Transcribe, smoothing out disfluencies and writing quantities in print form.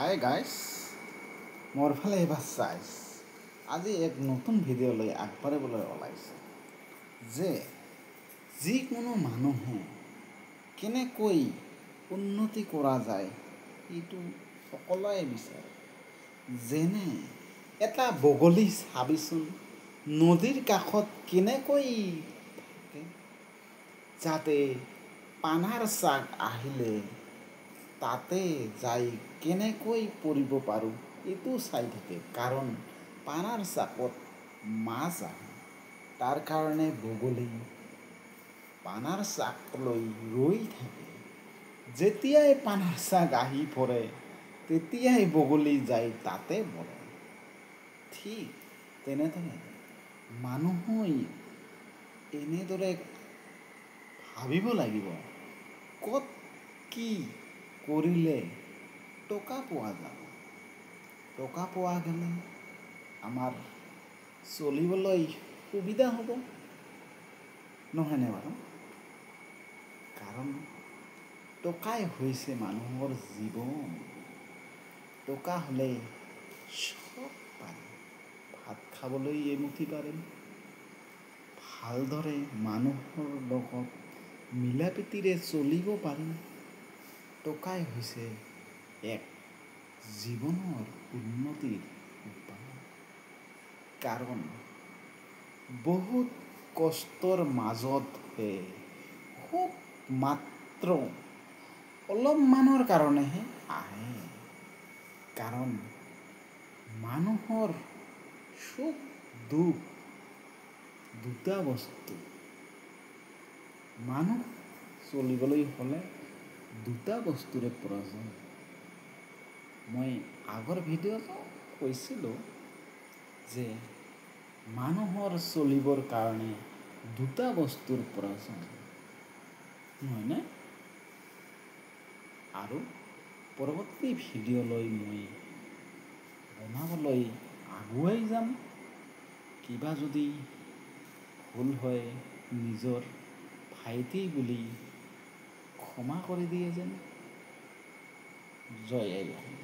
Hi guys, মোৰ ফালে এইবাৰ চাইজ আজি এক নতুন ভিডিঅ' লৈ আগবাঢ়িবলৈ ওলাইছে যে যিকোনো মানুহে কেনেকৈ উন্নতি কৰা যায় এইটো সকলোৱে বিচাৰে। যেনে এটা বগলী চাবিচোন, নদীৰ কাষত কেনেকৈ থাকে যাতে পানাৰ চাক আহিলে তাতে যাই কেনেকৈ পৰিব পাৰোঁ এইটো চাই থাকে, কাৰণ পানাৰ চাকত মাছ আহে। তাৰ কাৰণে বগলী পানাৰ চাক লৈ ৰৈ থাকে। যেতিয়াই পানাৰ চাক আহি পৰে তেতিয়াই বগলী যাই তাতে পৰে। ঠিক তেনেদৰে মানুহে এনেদৰে ভাবিব লাগিব, ক'ত কি কৰিলে টকা পোৱা যাব। টকা পোৱা গ'লে আমাৰ চলিবলৈ সুবিধা হ'ব, নহয়নে বাৰু? কাৰণ টকাই হৈছে মানুহৰ জীৱন। টকা হ'লে চব পাৰিম। ভাত খাবলৈ এমুঠি পাৰিম, ভালদৰে মানুহৰ লগত মিলা প্ৰীতিৰে চলিব পাৰিম। টকাই হৈছে এক জীৱনৰ উন্নতিৰ উপায়। কাৰণ বহুত কষ্টৰ মাজতহে খুব মাত্ৰ অলপমানৰ কাৰণেহে আহে। কাৰণ মানুহৰ সুখ দুখ দুটা বস্তু। মানুহ চলিবলৈ হ'লে দুটা বস্তুৰে প্ৰয়োজন। মই আগৰ ভিডিঅ'টো কৈছিলোঁ যে মানুহৰ চলিবৰ কাৰণে দুটা বস্তুৰ প্ৰয়োজন, নহয়নে? আৰু পৰৱৰ্তী ভিডিঅ'লৈ মই বনাবলৈ আগুৱাই যাম। কিবা যদি ভুল হয় নিজৰ ভাইটি বুলি ক্ষমা কৰি দিয়ে যেন। জয় আই অসম।